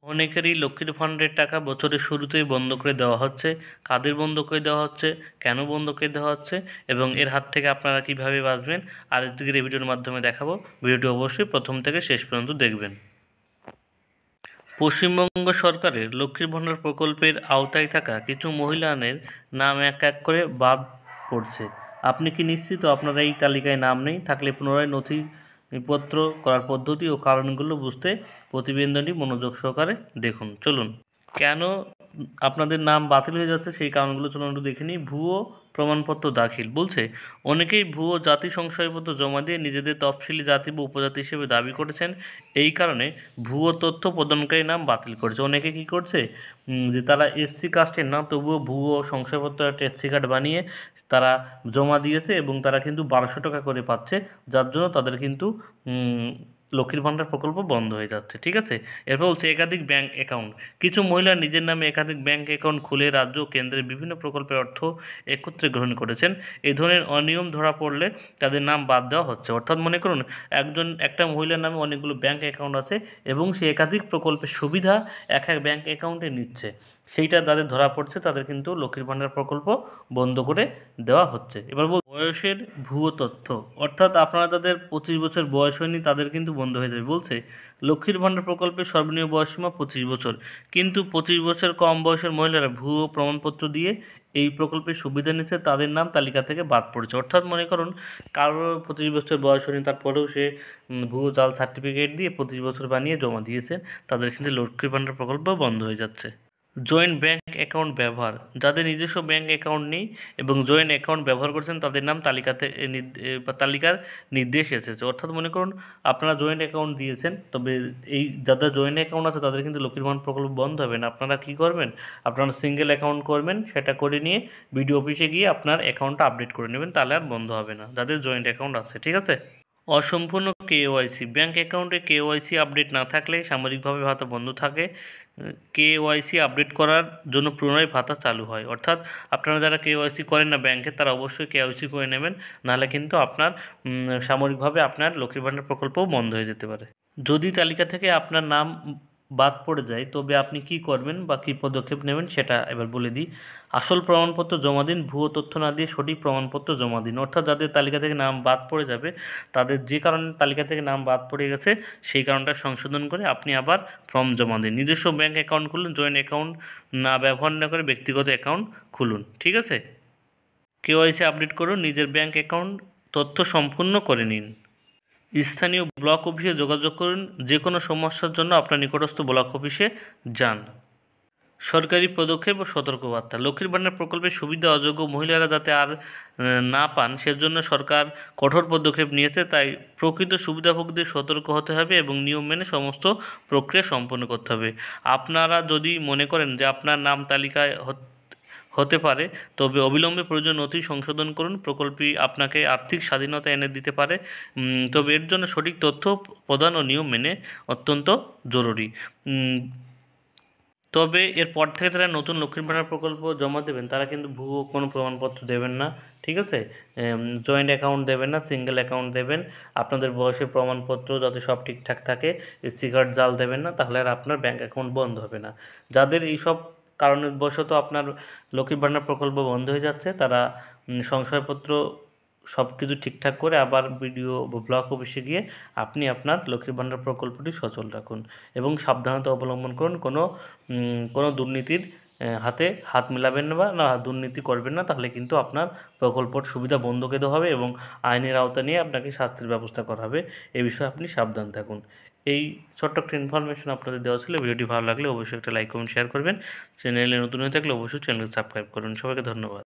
অনেকেরই লক্ষ্মীর ভাণ্ডারের টাকা বছরের শুরুতেই বন্ধ করে দেওয়া হচ্ছে। কাদের বন্ধ করে দেওয়া হচ্ছে, কেন বন্ধ করে দেওয়া হচ্ছে এবং এর হাত থেকে আপনারা কীভাবে বাঁচবেন আজকের এই ভিডিওর মাধ্যমে দেখাবো। ভিডিওটি অবশ্যই প্রথম থেকে শেষ পর্যন্ত দেখবেন। পশ্চিমবঙ্গ সরকারের লক্ষ্মীর ভাণ্ডার প্রকল্পের আওতায় থাকা কিছু মহিলাদের নাম এক এক করে বাদ পড়ছে। আপনি কি নিশ্চিত আপনারা এই তালিকায় নাম নেই? থাকলে পুনরায় নথিপত্র করার পদ্ধতি ও কারণগুলো বুঝতে প্রতিবেদনটি মনোযোগ সহকারে দেখুন। চলুন, কেন আপনাদের নাম বাতিল হয়ে যাচ্ছে সেই কারণগুলো চলুন একটু দেখে নিই। ভুয়ো প্রমাণপত্র দাখিল বলছে, অনেকেই ভুয়ো জাতি শংসাপত্র জমা দিয়ে নিজেদের তফসিলি জাতি বা উপজাতি হিসেবে দাবি করেছেন। এই কারণে ভুয়ো তথ্য প্রদানকারী নাম বাতিল করেছে। অনেকে কি করছে, যে তারা এসসি কাস্টের না, তবুও ভুয়ো শংসাপত্র একটা এসসি কার্ড বানিয়ে তারা জমা দিয়েছে এবং তারা কিন্তু 1200 টাকা করে পাচ্ছে, যার জন্য তাদের কিন্তু লক্ষ্মীর ভাণ্ডার প্রকল্প বন্ধ হয়ে যাচ্ছে। ঠিক আছে, এরপর বলছে একাধিক ব্যাংক অ্যাকাউন্ট। কিছু মহিলা নিজের নামে একাধিক ব্যাংক অ্যাকাউন্ট খুলে রাজ্য ও কেন্দ্রের বিভিন্ন প্রকল্পের অর্থ একত্রে গ্রহণ করেছেন। এই ধরনের অনিয়ম ধরা পড়লে তাদের নাম বাদ দেওয়া হচ্ছে। অর্থাৎ মনে করুন একটা মহিলার নামে অনেকগুলো ব্যাংক অ্যাকাউন্ট আছে এবং সে একাধিক প্রকল্পের সুবিধা এক ব্যাংক অ্যাকাউন্টে নিচ্ছে। সেইটা যাদের ধরা পড়ছে তাদের কিন্তু লক্ষ্মীর ভাণ্ডার প্রকল্প বন্ধ করে দেওয়া হচ্ছে। এবার বয়সের ভুয়ো তথ্য, অর্থাৎ আপনারা যাদের 25 বছর বয়স হয়নি তাদের কিন্তু বন্ধ হয়ে যাবে। বলছে লক্ষ্মীর ভাণ্ডার প্রকল্পের সর্বনিম্ন বয়সসীমা 25 বছর, কিন্তু 25 বছর কম বয়সের মহিলারা ভুয়ো প্রমাণপত্র দিয়ে এই প্রকল্পের সুবিধা নিচ্ছে, তাদের নাম তালিকা থেকে বাদ পড়েছে। অর্থাৎ মনে করুন কারোর 25 বছর বয়স হয়নি, তারপরেও সে ভুয়ো জাল সার্টিফিকেট দিয়ে 25 বছর বানিয়ে জমা দিয়েছে, তাদের কিন্তু লক্ষ্মীর ভাণ্ডার প্রকল্প বন্ধ হয়ে যাচ্ছে। জয়েন্ট ব্যাংক অ্যাকাউন্ট ব্যবহার, যাদের নিজস্ব ব্যাংক অ্যাকাউন্ট নেই এবং জয়েন্ট অ্যাকাউন্ট ব্যবহার করছেন তাদের নাম তালিকার নির্দেশ এসেছে। অর্থাৎ মনে করুন আপনারা জয়েন্ট অ্যাকাউন্ট দিয়েছেন, তবে এই যাদের জয়েন্ট অ্যাকাউন্ট আছে তাদের কিন্তু লক্ষ্মীর ভাণ্ডার প্রকল্প বন্ধ হবে না। আপনারা কী করবেন, আপনারা সিঙ্গেল অ্যাকাউন্ট করবেন, সেটা করে নিয়ে বিডিও অফিসে গিয়ে আপনার অ্যাকাউন্টটা আপডেট করে নেবেন, তাহলে আর বন্ধ হবে না যাদের জয়েন্ট অ্যাকাউন্ট আছে। ঠিক আছে। অসম্পূর্ণ কেওয়াইসি, ব্যাংক অ্যাকাউন্টে কেওয়াইসি আপডেট না থাকলে সাময়িকভাবে ভাতা বন্ধ থাকে। কেওয়াইসি আপডেট করার জন্য পুনরায় ভাতা চালু হয়। অর্থাৎ আপনারা যারা কেওয়াইসি করেন না ব্যাংকে, তারা অবশ্যই কেওয়াইসি করে নেবেন, নাহলে কিন্তু আপনার সাময়িকভাবে আপনার লক্ষ্মীর ভাণ্ডার প্রকল্পও বন্ধ হয়ে যেতে পারে। যদি তালিকা থেকে আপনার নাম বাদ পড়ে যায় তবে আপনি কি করবেন বা কী পদক্ষেপ নেবেন সেটা এবার বলে দিই। আসল প্রমাণপত্র জমা দিন, ভুয়ো তথ্য না দিয়ে সঠিক প্রমাণপত্র জমা দিন। অর্থাৎ যাদের তালিকা থেকে নাম বাদ পড়ে যাবে, তাদের যে কারণে তালিকা থেকে নাম বাদ পড়ে গেছে সেই কারণটা সংশোধন করে আপনি আবার ফর্ম জমা দিন। নিজস্ব ব্যাংক অ্যাকাউন্ট খুলুন, জয়েন্ট অ্যাকাউন্ট না ব্যবহার না করে ব্যক্তিগত অ্যাকাউন্ট খুলুন। ঠিক আছে। কেওয়াইসি আপডেট করুন, নিজের ব্যাংক অ্যাকাউন্ট তথ্য সম্পূর্ণ করে নিন। স্থানীয় ব্লক অফিসে যোগাযোগ করুন, যে কোনো সমস্যার জন্য আপনার নিকটস্থ ব্লক অফিসে যান। সরকারি পদক্ষেপ ও সতর্কবার্তা, লক্ষ্মীর ভাণ্ডার প্রকল্পের সুবিধা অযোগ্য মহিলারা যাতে আর না পান সেজন্য সরকার কঠোর পদক্ষেপ নিয়েছে। তাই প্রকৃত সুবিধাভোগীদের সতর্ক হতে হবে এবং নিয়ম মেনে সমস্ত প্রক্রিয়া সম্পন্ন করতে হবে। আপনারা যদি মনে করেন যে আপনার নাম তালিকায় হতে পারে, তবে অবিলম্বে প্রয়োজন নথি সংশোধন করুন। প্রকল্পটি আপনাকে আর্থিক স্বাধীনতা এনে দিতে পারে, তবে এর জন্য সঠিক তথ্য প্রদান ও নিয়ম মেনে অত্যন্ত জরুরি। তবে এরপর থেকে যারা নতুন লক্ষ্মীর ভাণ্ডার প্রকল্প জমা দেবেন তারা কিন্তু ভুয়ো কোনো প্রমাণপত্র দেবেন না। ঠিক আছে, জয়েন্ট অ্যাকাউন্ট দেবেন না, সিঙ্গেল অ্যাকাউন্ট দেবেন। আপনাদের বয়সের প্রমাণপত্র যাতে সব ঠিকঠাক থাকে, এসসি কার্ড জাল দেবেন না, তাহলে আর আপনার ব্যাংক অ্যাকাউন্ট বন্ধ হবে না। যাদের এইসব কারণবশত আপনার লক্ষ্মীর ভাণ্ডার প্রকল্প বন্ধ হয়ে যাচ্ছে, তারা শংসাপত্র সব কিছু ঠিকঠাক করে আবার বিডিও বা ব্লক অফিসে গিয়ে আপনি আপনার লক্ষ্মীর ভাণ্ডার প্রকল্পটি সচল রাখুন এবং সাবধানতা অবলম্বন করুন। কোনো দুর্নীতির হাতে হাত মেলাবেন না দুর্নীতি করবেন না, তাহলে কিন্তু আপনার প্রকল্পর সুবিধা বন্ধ করে দেওয়া হবে এবং আইনের আওতা নিয়ে আপনাকে শাস্তির ব্যবস্থা করা হবে। এ বিষয়ে আপনি সাবধান থাকুন। এই ছোট্ট একটা ইনফরমেশন আপনাদের দেওয়া ছিল। ভিডিওটি ভালো লাগলে অবশ্যই একটা লাইক কমেন্ট শেয়ার করবেন। চ্যানেলে নতুন হয়ে থাকলে অবশ্যই চ্যানেলকে সাবস্ক্রাইব করুন। সবাইকে ধন্যবাদ।